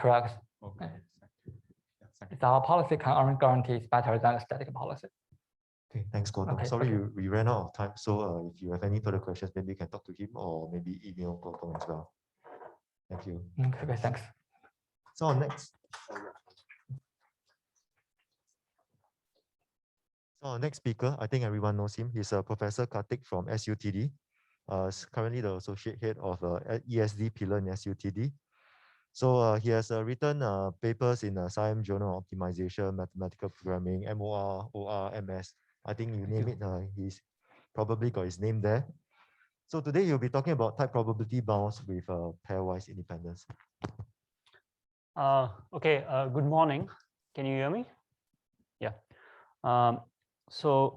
correct. Okay. It's our policy current guarantee is better than the static policy. Okay, thanks, Gautam. Okay, Sorry, we ran out of time. So if you have any further questions, maybe you can talk to him or maybe email Gautam as well. Thank you. Okay, thanks. So our next speaker, I think everyone knows him. He's Professor Karthik from SUTD. Currently the associate head of ESD pillar in SUTD. So he has written papers in Science Journal Optimization, Mathematical Programming, MOR, OR, MS. I think you name it, he's probably got his name there. So today he'll be talking about type probability bounds with pairwise independence. Okay, good morning. Can you hear me? Yeah. So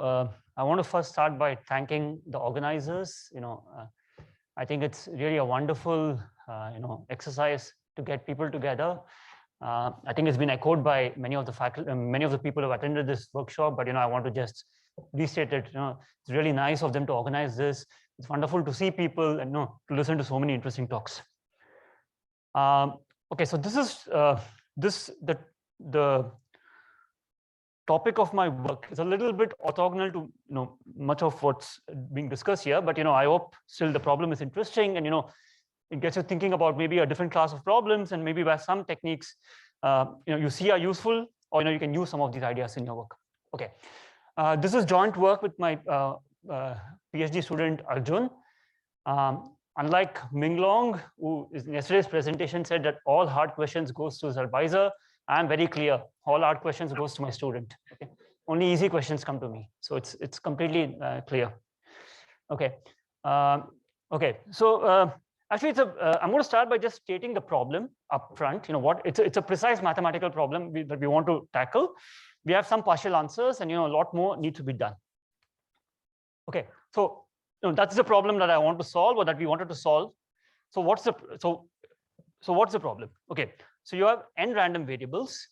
I want to first start by thanking the organizers. I think it's really a wonderful, exercise to get people together. I think it's been echoed by many of the faculty, many of the people who have attended this workshop. But I want to just restate it. It's really nice of them to organize this. It's wonderful to see people and to listen to so many interesting talks. Okay, so this is the topic of my work. Is a little bit orthogonal to much of what's being discussed here. But I hope still the problem is interesting, and it gets you thinking about maybe a different class of problems, and maybe where some techniques you see are useful, or you can use some of these ideas in your work. Okay, this is joint work with my PhD student Arjun. Unlike Minglong, who in yesterday's presentation said that all hard questions goes to his advisor, I'm very clear. All hard questions goes to my student. Okay, only easy questions come to me. So it's completely clear. Okay, okay. So actually, I'm going to start by just stating the problem up front. It's a precise mathematical problem that we want to tackle. We have some partial answers, and a lot more needs to be done. Okay, so that's the problem that I want to solve, or that we wanted to solve. So what's the problem? Okay, so you have n random variables.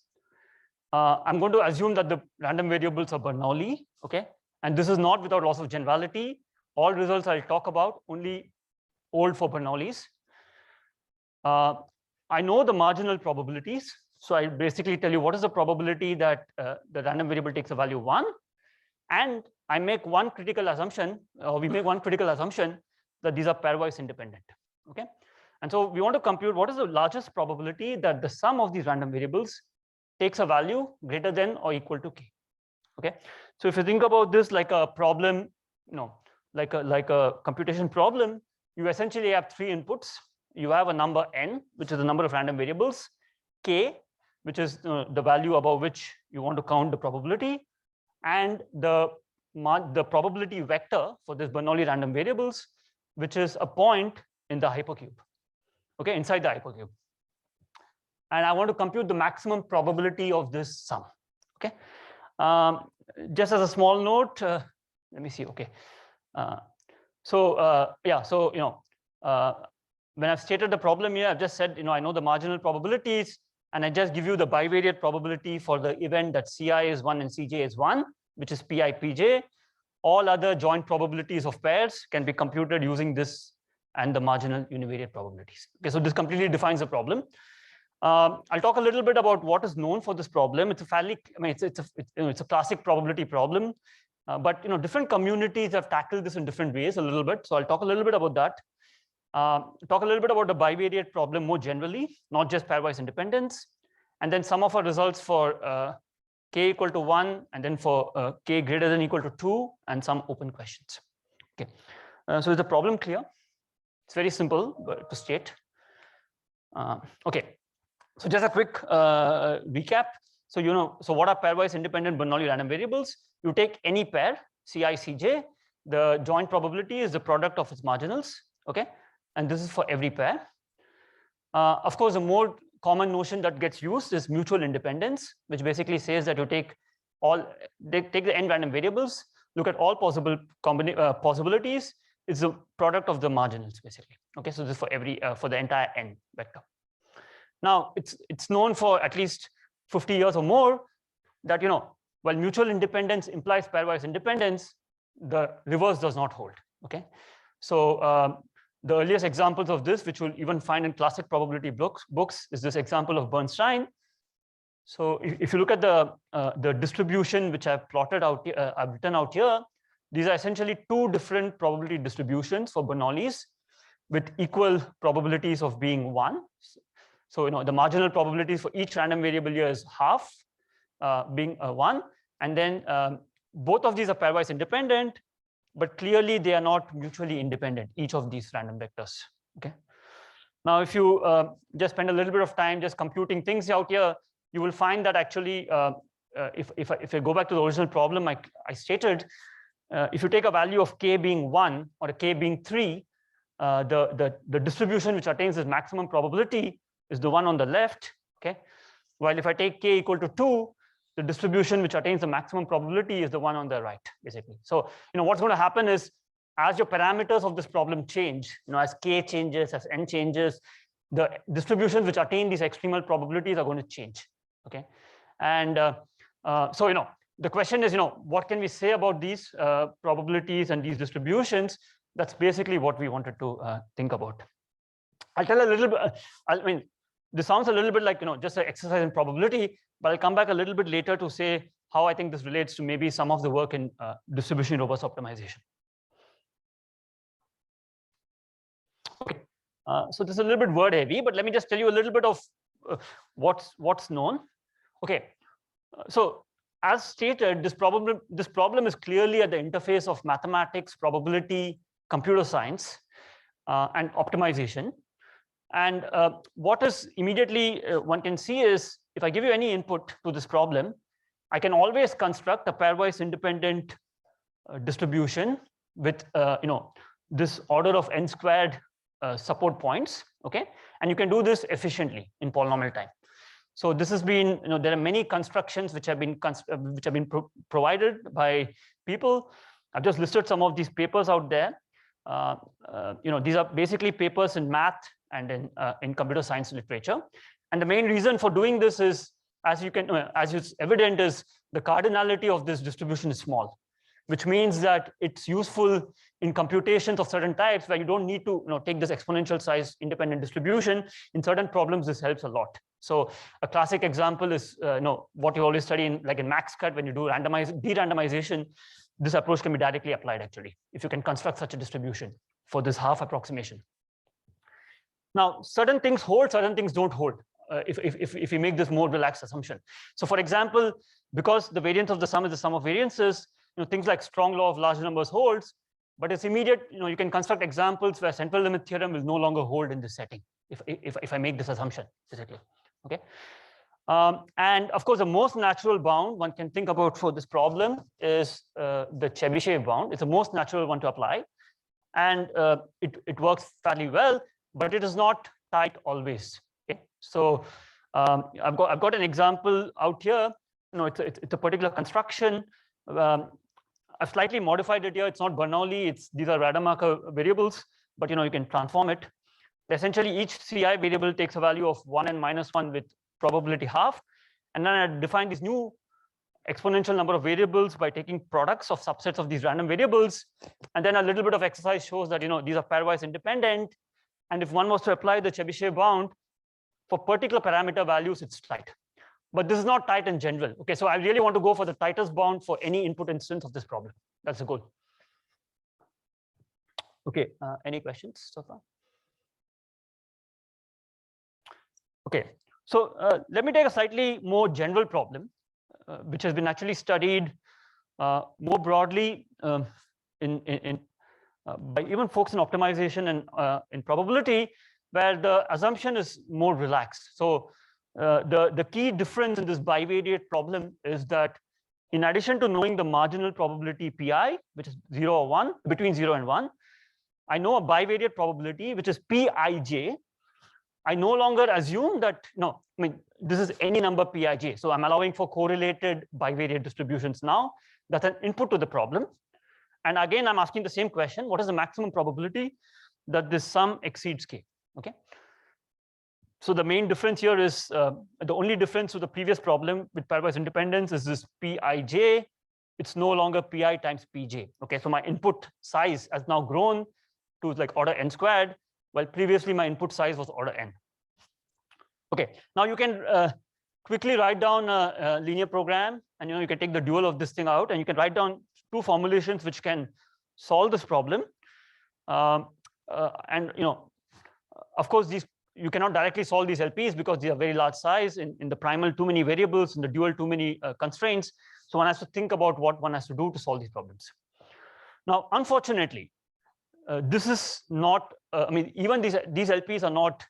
I'm going to assume that the random variables are Bernoulli. Okay, and this is not without loss of generality. All results I'll talk about only hold for Bernoullis. I know the marginal probabilities. So I basically tell you what is the probability that the random variable takes a value 1. And I make one critical assumption, or we make one critical assumption that these are pairwise independent. Okay, and so we want to compute what is the largest probability that the sum of these random variables takes a value greater than or equal to k. Okay, so if you think about this like a problem, like a computation problem, you essentially have 3 inputs. You have a number n, which is the number of random variables, k, which is the value above which you want to count the probability, and the probability vector for this Bernoulli random variables, which is a point in the hypercube. Okay, inside the hypercube. And I want to compute the maximum probability of this sum. Okay, just as a small note, let me see. Okay, yeah, so when I've stated the problem here, I've just said I know the marginal probabilities, and I just give you the bivariate probability for the event that Ci is 1 and Cj is 1, which is Pi Pj. All other joint probabilities of pairs can be computed using this and the marginal univariate probabilities. Okay, so this completely defines the problem. I'll talk a little bit about what is known for this problem. It's a fairly, it's a classic probability problem, but different communities have tackled this in different ways a little bit. So I'll talk a little bit about that. Talk a little bit about the bivariate problem more generally, not just pairwise independence, and then some of our results for k equal to 1, and then for k greater than or equal to 2, and some open questions. Okay, so is the problem clear? It's very simple to state. Okay, so just a quick recap. So so what are pairwise independent Bernoulli random variables? You take any pair, Ci, Cj. The joint probability is the product of its marginals. Okay, and this is for every pair. Of course, the more common notion that gets used is mutual independence, which basically says that you take the n random variables, look at all possible possibilities. It's the product of the marginals, basically. Okay, so this is for every for the entire n vector. Now it's known for at least 50 years or more that while mutual independence implies pairwise independence, the reverse does not hold. Okay, so The earliest examples of this, which you'll even find in classic probability books, is this example of Bernstein. So if you look at the distribution which I've plotted out, I've written out here, these are essentially two different probability distributions for Bernoulli's with equal probabilities of being 1. So the marginal probabilities for each random variable here is half, being 1, and then both of these are pairwise independent, but clearly they are not mutually independent, each of these random vectors. Okay. Now, if you just spend a little bit of time just computing things out here, you will find that actually, if I go back to the original problem I stated, if you take a value of k being 1 or a k being 3, the distribution which attains this maximum probability is the one on the left. Okay. While if I take k equal to 2, the distribution which attains the maximum probability is the one on the right, basically. So, what's going to happen is, as your parameters of this problem change, as k changes, as n changes, the distributions which attain these extremal probabilities are going to change. Okay, and so the question is, what can we say about these probabilities and these distributions? That's basically what we wanted to think about. I'll tell a little bit. I mean, this sounds a little bit like just an exercise in probability, but I'll come back a little bit later to say how I think this relates to maybe some of the work in distribution robust optimization. Okay, so this is a little bit word heavy, but let me just tell you a little bit of what's known. Okay, so as stated, this problem is clearly at the interface of mathematics, probability, computer science, and optimization. And what is immediately one can see is, if I give you any input to this problem, I can always construct a pairwise independent distribution with this order of n squared support points. Okay, and you can do this efficiently in polynomial time. So this has been, there are many constructions which have been provided by people. I've just listed some of these papers out there. These are basically papers in math and in computer science literature. And the main reason for doing this is, as is evident, is the cardinality of this distribution is small, which means that it's useful in computations of certain types where you don't need to take this exponential size independent distribution. In certain problems, this helps a lot. So a classic example is what you always study in MaxCut when you do de-randomization. This approach can be directly applied actually, if you can construct such a distribution for this half approximation. Now, certain things hold, certain things don't hold. If we make this more relaxed assumption. So for example, because the variance of the sum is the sum of variances, things like strong law of large numbers holds, but it's immediate, you can construct examples where central limit theorem will no longer hold in this setting, if I make this assumption, basically. Okay. And of course, the most natural bound one can think about for this problem is the Chebyshev bound. It's the most natural one to apply. And it works fairly well, but it is not tight always. Okay. So I've got an example out here. It's a particular construction. I've slightly modified it here. It's not Bernoulli. These are Rademacher variables, but you can transform it. Essentially, each CI variable takes a value of 1 and -1 with probability half, and then I define this new exponential number of variables by taking products of subsets of these random variables, and then a little bit of exercise shows that these are pairwise independent, and if one was to apply the Chebyshev bound for particular parameter values, it's tight. But this is not tight in general. Okay, so I really want to go for the tightest bound for any input instance of this problem. That's the goal. Okay, any questions so far? Okay, so let me take a slightly more general problem, which has been actually studied more broadly by even folks in optimization and in probability, where the assumption is more relaxed. So the key difference in this bivariate problem is that in addition to knowing the marginal probability pi, which is 0 or 1, between 0 and 1, I know a bivariate probability, which is pij. I no longer assume that, this is any number pij. So I'm allowing for correlated bivariate distributions now. That's an input to the problem. And again, I'm asking the same question. What is the maximum probability that this sum exceeds k? Okay. So the main difference here is, the only difference with the previous problem with pairwise independence is this pij. It's no longer pi times pj. Okay, so my input size has now grown to like order n squared, while previously my input size was order n. Okay, now you can quickly write down a linear program, and you can take the dual of this thing out, and you can write down two formulations which can solve this problem. And of course, you cannot directly solve these LPs because they are very large size. In the primal, too many variables. In the dual, too many constraints. So one has to think about what one has to do to solve these problems. Now, unfortunately, this is not. I mean, even these LPs are not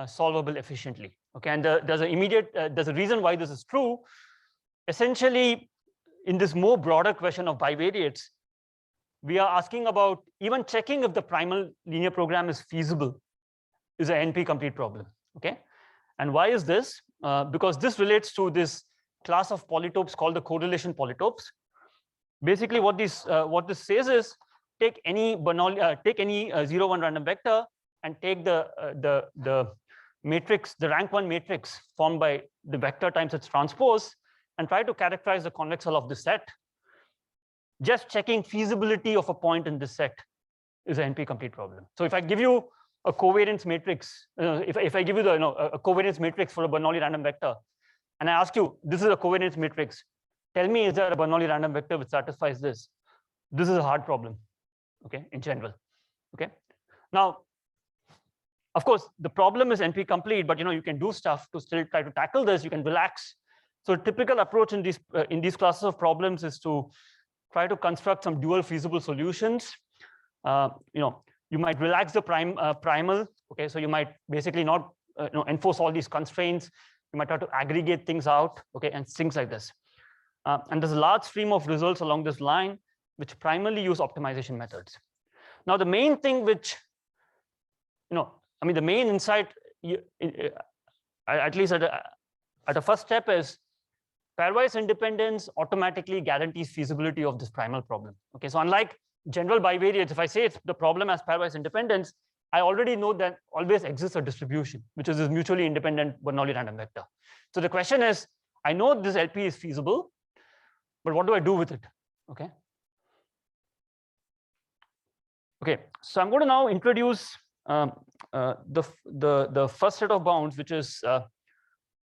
solvable efficiently. Okay, and there's a reason why this is true. Essentially, in this more broader question of bivariates, we are asking about even checking if the primal linear program is feasible is an NP complete problem. Okay, and why is this? Because this relates to this class of polytopes called the correlation polytopes. Basically, what this says is take any take any 0, 1 random vector and take the matrix, the rank 1 matrix formed by the vector times its transpose, and try to characterize the convex hull of this set. Just checking feasibility of a point in this set is an NP complete problem. So if I give you a covariance matrix, if I give you a covariance matrix for a Bernoulli random vector, and I ask you, this is a covariance matrix, tell me, is there a Bernoulli random vector which satisfies this? This is a hard problem, okay, in general. Okay, now, of course, the problem is NP complete, but you can do stuff to still try to tackle this. You can relax. So a typical approach in these classes of problems is to try to construct some dual feasible solutions. You might relax the primal. Okay, so you might basically not enforce all these constraints. You might try to aggregate things out. Okay, and things like this. And there's a large stream of results along this line, which primarily use optimization methods. Now, the main thing which, the main insight, at least at a first step, is pairwise independence automatically guarantees feasibility of this primal problem. Okay, so unlike general bivariates, if I say the problem has pairwise independence, I already know that always exists a distribution, which is this mutually independent Bernoulli random vector. So the question is, I know this LP is feasible, but what do I do with it? Okay. Okay, so I'm going to now introduce the first set of bounds, which is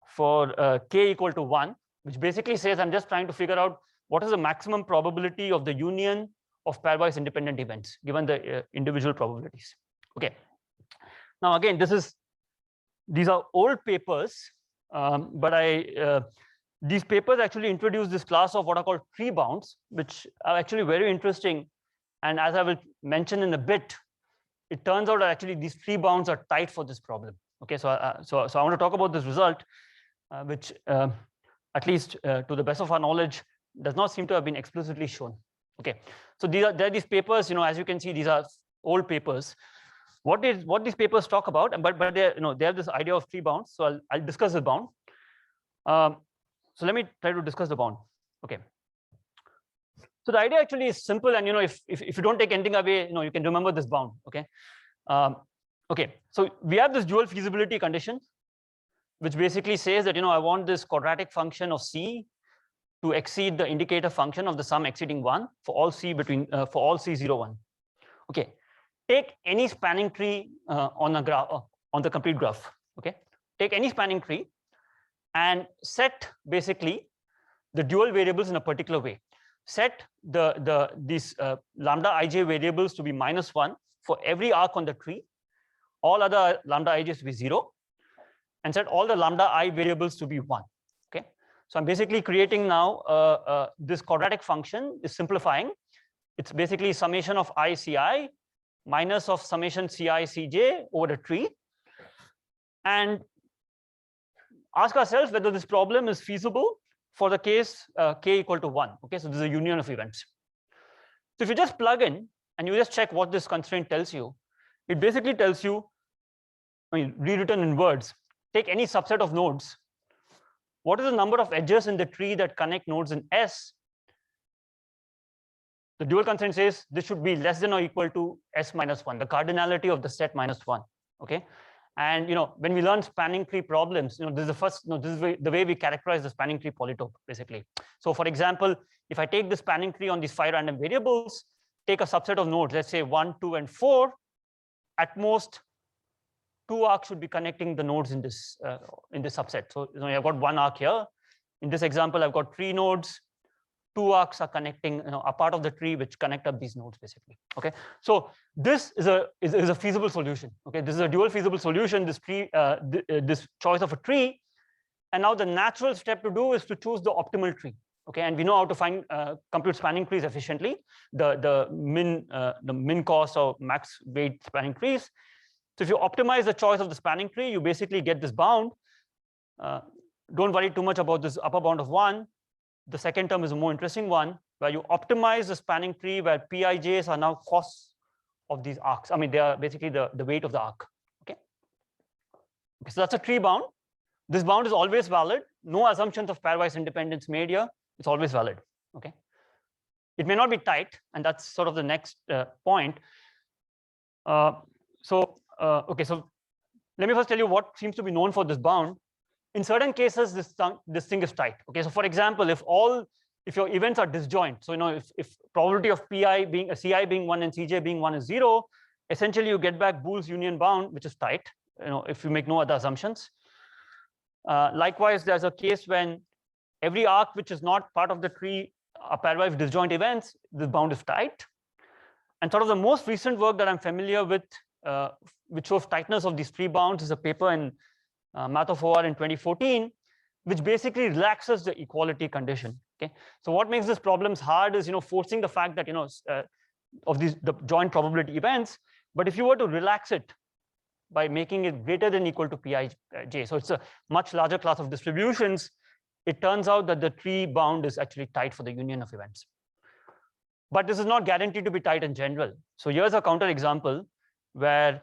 for k equal to 1, which basically says I'm just trying to figure out what is the maximum probability of the union of pairwise independent events given the individual probabilities. Okay. Now again, these are old papers, but these papers actually introduce this class of what are called tree bounds, which are actually very interesting. And as I will mention in a bit, it turns out that actually these tree bounds are tight for this problem. Okay, so I want to talk about this result, which at least to the best of our knowledge does not seem to have been explicitly shown. Okay, so there are these papers. As you can see, these are old papers. What these papers talk about, but they have this idea of tree bounds. So I'll discuss the bound. So let me try to discuss the bound. Okay. So the idea actually is simple, and if you don't take anything away, you can remember this bound. Okay. Okay. So we have this dual feasibility condition, which basically says that I want this quadratic function of C to exceed the indicator function of the sum exceeding 1 for all C for all C0, 1. Okay. Take any spanning tree on a graph on the complete graph. Okay. Take any spanning tree and set basically the dual variables in a particular way. Set these lambda ij variables to be -1 for every arc on the tree, all other lambda ij's to be 0, and set all the lambda I variables to be 1. Okay, so I'm basically creating now this quadratic function is simplifying. It's basically summation of I ci minus of summation ci cj over the tree, and ask ourselves whether this problem is feasible for the case k equal to 1. Okay, so this is a union of events. So if you just plug in and you just check what this constraint tells you, it basically tells you, rewritten in words, take any subset of nodes. What is the number of edges in the tree that connect nodes in S? The dual constraint says this should be less than or equal to S minus 1, the cardinality of the set minus 1. Okay. And when we learn spanning tree problems, this is the first, this is the way we characterize the spanning tree polytope, basically. So for example, if I take the spanning tree on these 5 random variables, take a subset of nodes, let's say 1, 2, and 4, at most 2 arcs should be connecting the nodes in this subset. So I've got 1 arc here. In this example, I've got 3 nodes. 2 arcs are connecting, a part of the tree which connect up these nodes basically. Okay, so this is a feasible solution. Okay, this is a dual feasible solution. This tree, this choice of a tree, and now the natural step to do is to choose the optimal tree. Okay, and we know how to find compute spanning trees efficiently. The min cost or max weight spanning trees. So if you optimize the choice of the spanning tree, you basically get this bound. Don't worry too much about this upper bound of 1. The second term is a more interesting one, where you optimize the spanning tree where Pij's are now costs of these arcs. I mean, they are basically the weight of the arc. Okay, so that's a tree bound. This bound is always valid. No assumptions of pairwise independence made here. It's always valid. Okay, it may not be tight, and that's sort of the next point. Okay, so let me first tell you what seems to be known for this bound. In certain cases, this thing is tight. Okay, so for example, if your events are disjoint, so if probability of Pi being Ci being 1 and Cj being 1 is 0, essentially you get back Boole's union bound, which is tight. If you make no other assumptions. Likewise, there's a case when every arc which is not part of the tree are pairwise disjoint events, this bound is tight. And sort of the most recent work that I'm familiar with, which shows tightness of these tree bounds, is a paper in Math of OR in 2014, which basically relaxes the equality condition. Okay, so what makes these problems hard is forcing the fact that of the joint probability events. But if you were to relax it by making it greater than equal to Pij, so it's a much larger class of distributions, it turns out that the tree bound is actually tight for the union of events. But this is not guaranteed to be tight in general. So here's a counter example where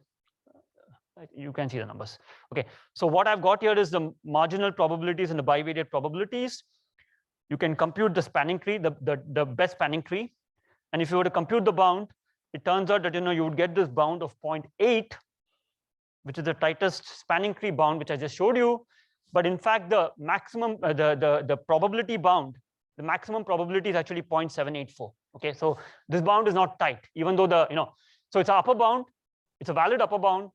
you can see the numbers. Okay, so what I've got here is the marginal probabilities and the bivariate probabilities. You can compute the spanning tree, the best spanning tree. And if you were to compute the bound, it turns out that you would get this bound of 0.8, which is the tightest spanning tree bound, which I just showed you. But in fact, the maximum, the probability bound, the maximum probability is actually 0.784. Okay, so this bound is not tight, even though so it's an upper bound, it's a valid upper bound,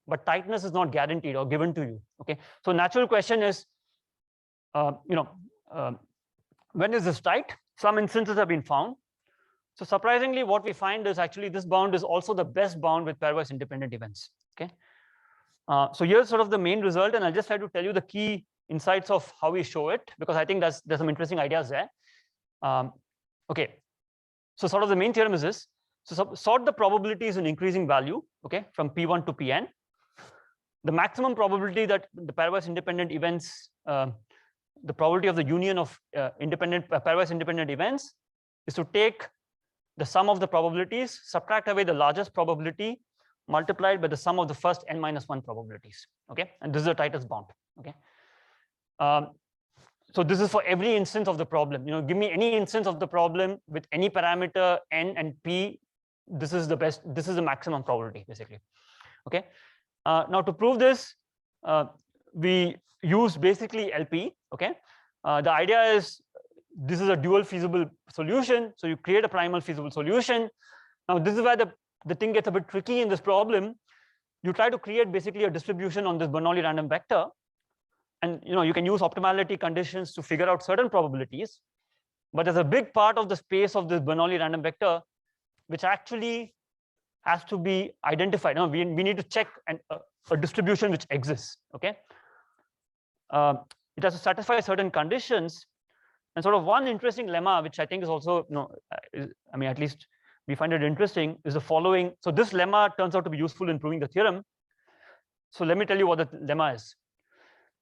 but tightness is not guaranteed or given to you. Okay, so natural question is, when is this tight? Some instances have been found. So surprisingly, what we find is actually this bound is also the best bound with pairwise independent events. Okay, so here's sort of the main result, and I'll just try to tell you the key insights of how we show it, because I think there's some interesting ideas there. Okay, so sort of the main theorem is this. So sort the probabilities in increasing value, okay, from P1 to Pn. The maximum probability that the pairwise independent events, the probability of the union of pairwise independent events is to take the sum of the probabilities, subtract away the largest probability, multiplied by the sum of the first n-1 probabilities. Okay, and this is the tightest bound. Okay, so this is for every instance of the problem. Give me any instance of the problem with any parameter n and p. This is the best. This is the maximum probability, basically. Okay. Now to prove this, we use basically LP. Okay. The idea is this is a dual feasible solution. So you create a primal feasible solution. Now this is where the thing gets a bit tricky in this problem. You try to create basically a distribution on this Bernoulli random vector, and you can use optimality conditions to figure out certain probabilities. But there's a big part of the space of this Bernoulli random vector which actually has to be identified. Now we need to check a distribution which exists. Okay, it has to satisfy certain conditions, and sort of one interesting lemma, which I think is also I mean, at least we find it interesting, is the following. So this lemma turns out to be useful in proving the theorem. So let me tell you what the lemma is.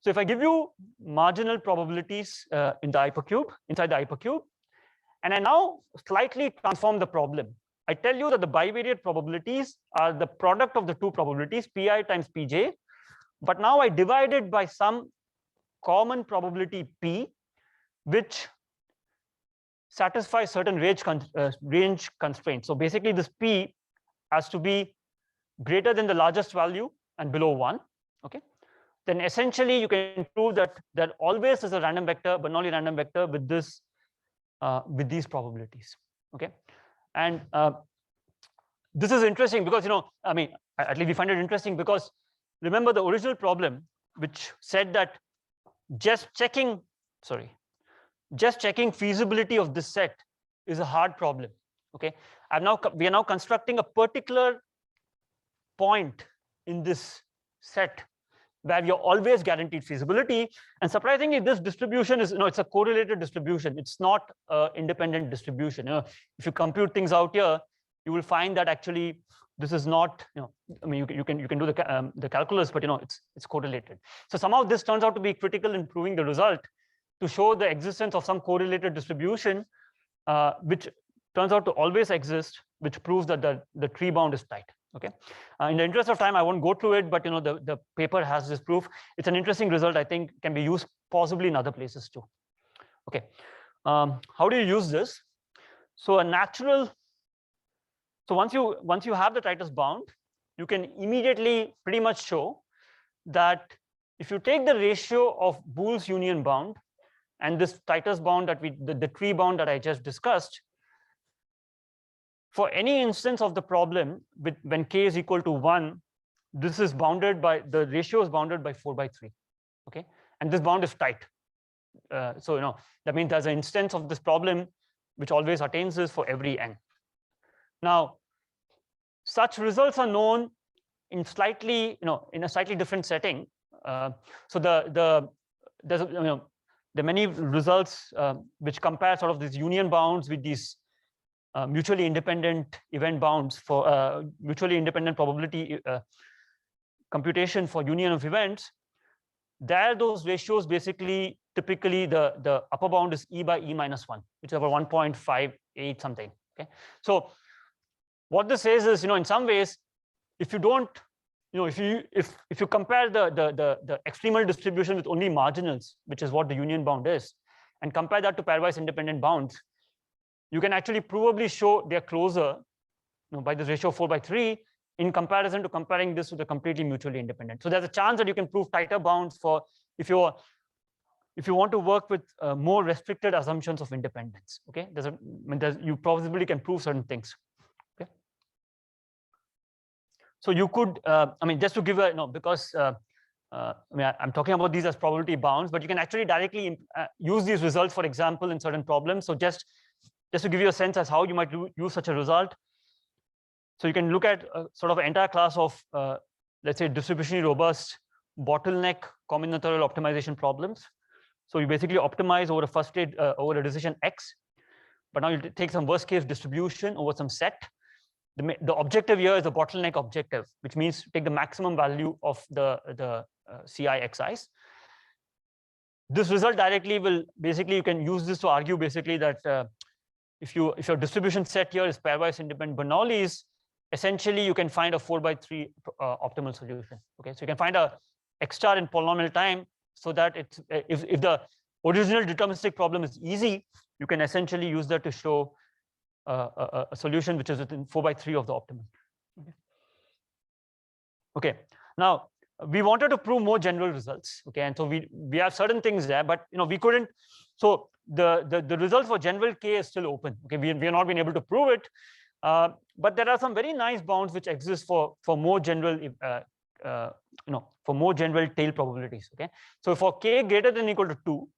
So if I give you marginal probabilities inside the hypercube, and I now slightly transform the problem. I tell you that the bivariate probabilities are the product of the two probabilities, Pi times Pj, but now I divide it by some common probability P, which satisfies certain range constraints. So basically this P has to be greater than the largest value and below 1. Okay, then essentially you can prove that there always is a random vector, Bernoulli random vector with this with these probabilities. Okay, and this is interesting because I mean, at least we find it interesting because remember the original problem, which said that just checking feasibility of this set is a hard problem. Okay, we are now constructing a particular point in this set where you're always guaranteed feasibility. And surprisingly, this distribution is, it's a correlated distribution. It's not an independent distribution. If you compute things out here, you will find that actually this is not, I mean, you can do the calculus, but it's correlated. So somehow this turns out to be critical in proving the result, to show the existence of some correlated distribution, which turns out to always exist, which proves that the tree bound is tight. Okay. In the interest of time, I won't go through it, but the paper has this proof. It's an interesting result. I think can be used possibly in other places too. Okay. How do you use this? So once you have the tightest bound, you can immediately pretty much show that if you take the ratio of Boole's union bound and this tightest bound that the tree bound that I just discussed, for any instance of the problem when k is equal to 1, this is bounded by, the ratio is bounded by 4/3. Okay, and this bound is tight. So that means there's an instance of this problem which always attains this for every n. Now, such results are known in slightly, in a slightly different setting. So there are many results which compare sort of these union bounds with these mutually independent event bounds for mutually independent probability computation for union of events. There, those ratios basically, typically the upper bound is e by e minus 1, which is about 1.58 something. Okay, so what this says is, in some ways, if you don't, if you compare the extremal distribution with only marginals, which is what the union bound is, and compare that to pairwise independent bounds, you can actually probably show they're closer, by this ratio of 4/3, in comparison to comparing this with a completely mutually independent. So there's a chance that you can prove tighter bounds for if you want to work with more restricted assumptions of independence. Okay, you probably can prove certain things. Okay, so you could, just to give a because I'm talking about these as probability bounds, but you can actually directly use these results, for example, in certain problems. So just to give you a sense as how you might use such a result. So you can look at sort of an entire class of, let's say, distributionally robust bottleneck combinatorial optimization problems. So you basically optimize over a first state over a decision X, but now you take some worst case distribution over some set. The objective here is the bottleneck objective, which means take the maximum value of the CI XIs. This result directly will basically, you can use this to argue basically that if your distribution set here is pairwise independent Bernoulli's, essentially you can find a 4/3 optimal solution. Okay, so you can find a X star in polynomial time, so that it's if the original deterministic problem is easy, you can essentially use that to show a solution which is within 4/3 of the optimum. Okay, now we wanted to prove more general results. Okay, and so we have certain things there, but we couldn't. So the result for general k is still open. Okay, we have not been able to prove it, but there are some very nice bounds which exist for more general for more general tail probabilities. Okay, so for k greater than or equal to 2,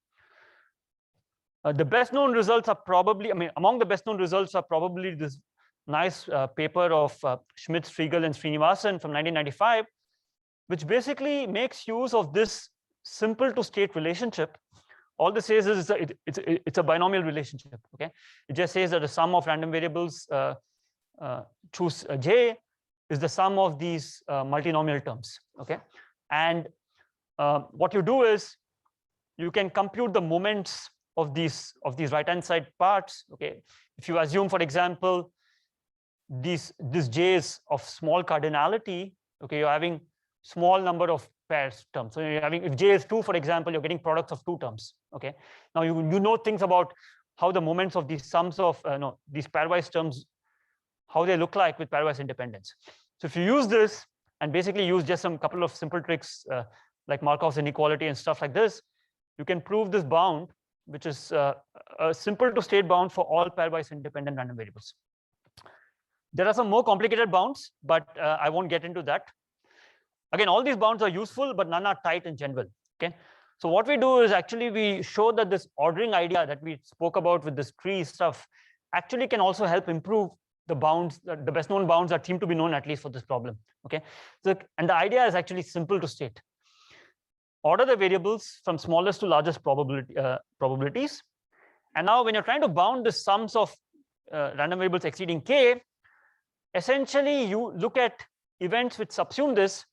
the best known results are probably, among the best known results are probably this nice paper of Schmidt, Striegel, and Srinivasan from 1995, which basically makes use of this simple to state relationship. All this says is it's a binomial relationship. Okay, it just says that the sum of random variables choose j is the sum of these multinomial terms. Okay, and what you do is you can compute the moments of these right hand side parts. Okay, if you assume, for example, this j is of small cardinality. Okay, you're having small number of pairs terms. So you're having, if j is 2, for example, you're getting products of 2 terms. Okay, now you know things about how the moments of these sums of these pairwise terms, how they look like with pairwise independence. So if you use this and basically use just some couple of simple tricks like Markov's inequality and stuff like this, you can prove this bound, which is a simple to state bound for all pairwise independent random variables. There are some more complicated bounds, but I won't get into that. Again, all these bounds are useful, but none are tight in general. Okay. So what we do is actually we show that this ordering idea that we spoke about with this tree stuff actually can also help improve the bounds, the best known bounds that seem to be known at least for this problem. Okay. So, and the idea is actually simple to state. Order the variables from smallest to largest probabilities. And now when you're trying to bound the sums of random variables exceeding k, essentially you look at events which subsume this.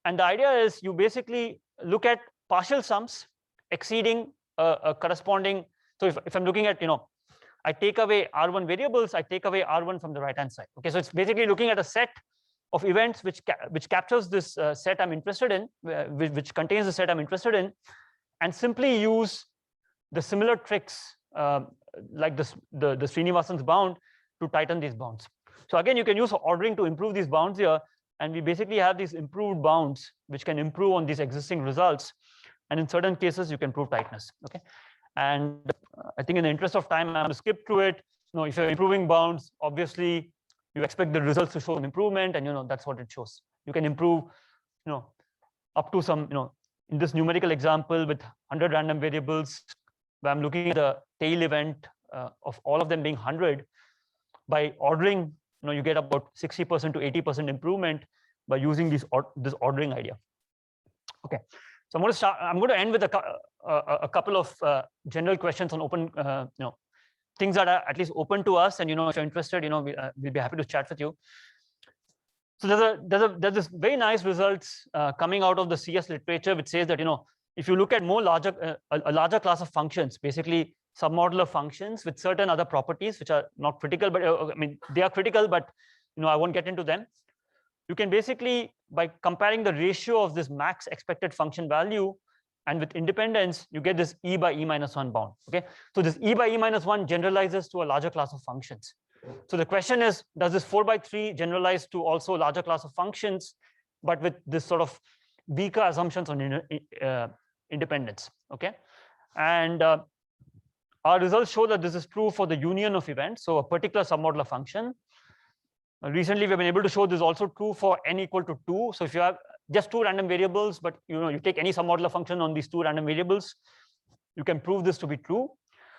And the idea is you basically look at partial sums exceeding a corresponding. So if I'm looking at, I take away R1 variables, I take away R1 from the right-hand side. Okay, so it's basically looking at a set of events which captures this set I'm interested in, which contains the set I'm interested in, and simply use the similar tricks like the Srinivasan's bound to tighten these bounds. So again, you can use ordering to improve these bounds here, and we basically have these improved bounds which can improve on these existing results, and in certain cases you can prove tightness. Okay, and I think in the interest of time, I'm going to skip through it. If you're improving bounds, obviously you expect the results to show an improvement, and that's what it shows. You can improve, up to some, in this numerical example with 100 random variables, where I'm looking at the tail event of all of them being 100. By ordering, you get about 60% to 80% improvement by using this ordering idea. Okay, so I'm going to end with a couple of general questions on open, things that are at least open to us, and if you're interested, we'll be happy to chat with you. So there's this very nice results coming out of the CS literature, which says that if you look at a larger class of functions, basically submodular functions with certain other properties which are not critical, but I mean they are critical, but I won't get into them. You can basically, by comparing the ratio of this max expected function value and with independence, you get this e by e minus 1 bound. Okay, so this e by e minus 1 generalizes to a larger class of functions. So the question is, does this 4/3 generalize to also a larger class of functions, but with this sort of weaker assumptions on independence? Okay, and our results show that this is true for the union of events, so a particular submodular function. Recently, we've been able to show this is also true for n equal to 2. So if you have just 2 random variables, but you take any submodular function on these 2 random variables, you can prove this to be true.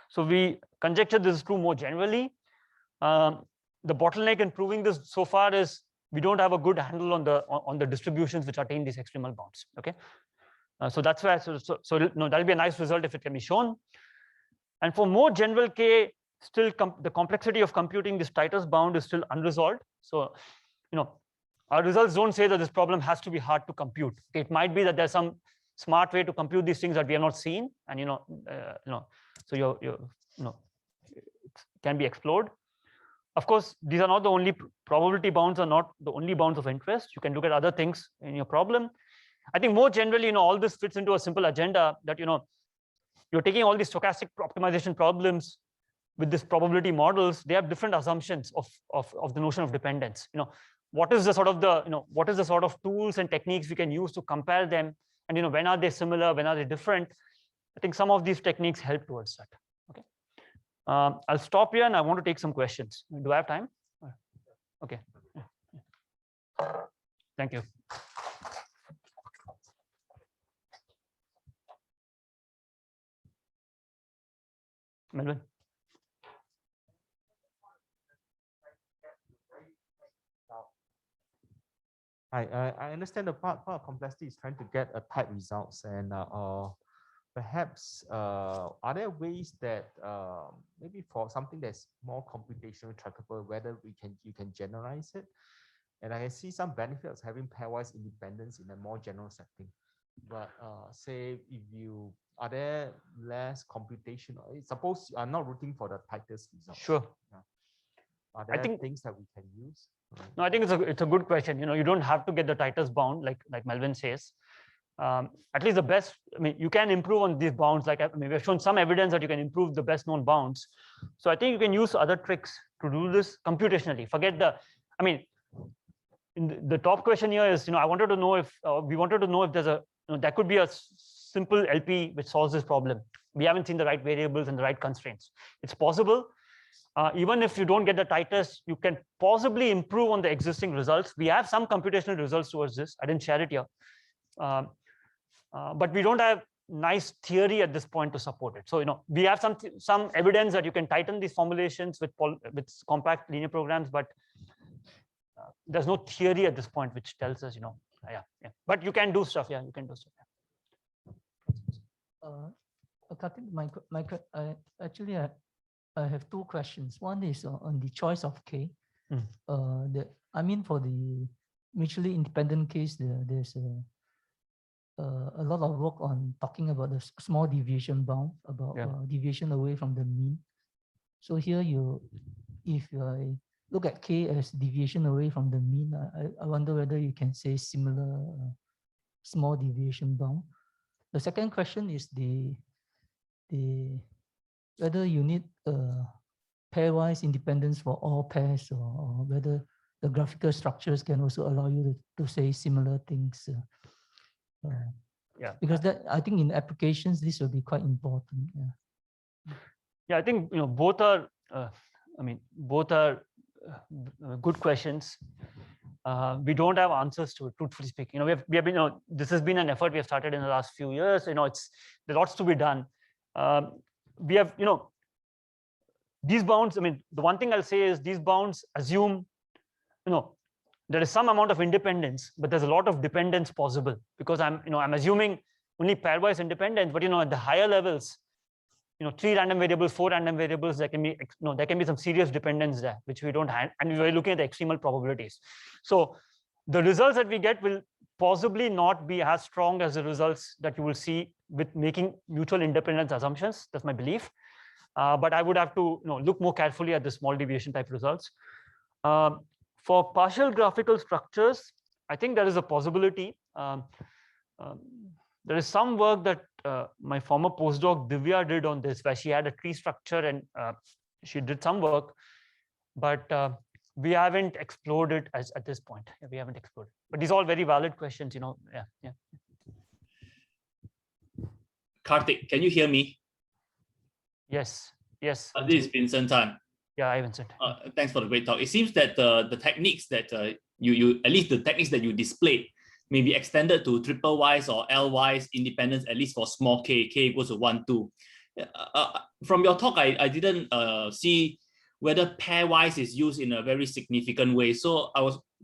So we conjecture this is true more generally. The bottleneck in proving this so far is we don't have a good handle on the distributions which attain these extremal bounds. Okay, so that's why. That'll be a nice result if it can be shown. And for more general K, still the complexity of computing this tightest bound is still unresolved. So, our results don't say that this problem has to be hard to compute. Okay, it might be that there's some smart way to compute these things that we have not seen, and so it can be explored. Of course, these are not the only probability bounds are not the only bounds of interest. You can look at other things in your problem. I think more generally, all this fits into a simple agenda that you're taking all these stochastic optimization problems with this probability models. They have different assumptions of the notion of dependence. What is the sort of tools and techniques we can use to compare them, and when are they similar, when are they different? I think some of these techniques help towards that. Okay, I'll stop here, and I want to take some questions. Do I have time? Okay, thank you. Melvin. I understand the part of complexity is trying to get a tight results, and perhaps are there ways that maybe for something that's more computationally trackable, whether you can generalize it? And I see some benefits of having pairwise independence in a more general setting. But say are there less computation? Suppose you are not rooting for the tightest result. Sure. Yeah. Are there things that we can use? No, I think it's a good question. You don't have to get the tightest bound, like Melvin says. At least the best. I mean, you can improve on these bounds. We've shown some evidence that you can improve the best known bounds. So I think you can use other tricks to do this computationally. Forget the. I mean, the top question here is, I wanted to know if we wanted to know if there's there could be a simple LP which solves this problem. We haven't seen the right variables and the right constraints. It's possible. Even if you don't get the tightness, you can possibly improve on the existing results. We have some computational results towards this. I didn't share it here. But we don't have nice theory at this point to support it. So, we have some evidence that you can tighten these formulations with compact linear programs, but there's no theory at this point which tells us, yeah. But you can do stuff. Yeah, you can do stuff. Karthik, actually, I have two questions. One is on the choice of K. I mean, for the mutually independent case, there's a lot of work on talking about the small deviation bound, about deviation away from the mean. So here if I look at K as deviation away from the mean, I wonder whether you can say similar small deviation bound. The second question is whether you need pairwise independence for all pairs, or whether the graphical structures can also allow you to say similar things. Because I think in applications this will be quite important. Yeah, I think both are. Both are good questions. We don't have answers to it, truthfully speaking. We have been. This has been an effort we have started in the last few years. There's lots to be done. We have, these bounds. The one thing I'll say is these bounds assume, there is some amount of independence, but there's a lot of dependence possible, because I'm assuming only pairwise independence. But at the higher levels, 3 random variables, 4 random variables, there can be some serious dependence there, which we don't have, and we're looking at the extremal probabilities. So the results that we get will possibly not be as strong as the results that you will see with making mutual independence assumptions. That's my belief. But I would have to look more carefully at the small deviation type results. For partial graphical structures, I think there is a possibility. There is some work that my former postdoc Divya did on this, where she had a tree structure and she did some work, but we haven't explored it at this point. We haven't explored it. But these are all very valid questions, Yeah. Karthik, can you hear me? Yes. This is Vincent Tan. Yeah, I Vincent. Thanks for the great talk. It seems that the techniques that you at least the techniques that you displayed may be extended to triple wise or L-wise independence, at least for small k equals to 1, 2. From your talk, I didn't see whether pairwise is used in a very significant way. So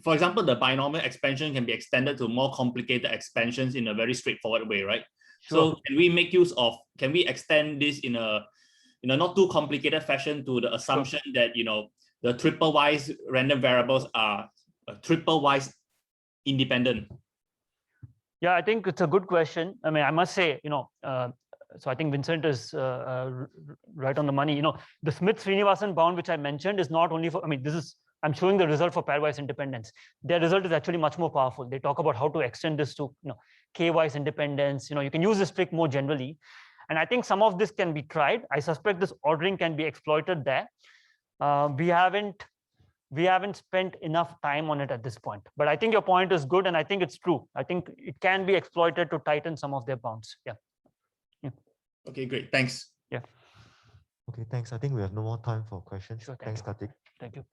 for example, the binomial expansion can be extended to more complicated expansions in a very straightforward way, right? Sure. So can we extend this in a not too complicated fashion to the assumption that the triple wise random variables are triple wise independent? Yeah, I think it's a good question. I must say, so I think Vincent is right on the money. The Smith-Srinivasan bound, which I mentioned, is not only for, I'm showing the result for pairwise independence. Their result is actually much more powerful. They talk about how to extend this to, k-wise independence. You can use this trick more generally. And I think some of this can be tried. I suspect this ordering can be exploited there. We haven't spent enough time on it at this point. But I think your point is good, and I think it's true. I think it can be exploited to tighten some of their bounds. Yeah. Okay, great. Thanks. Yeah. Okay, thanks. I think we have no more time for questions. Sure, thanks, Karthik. Thank you.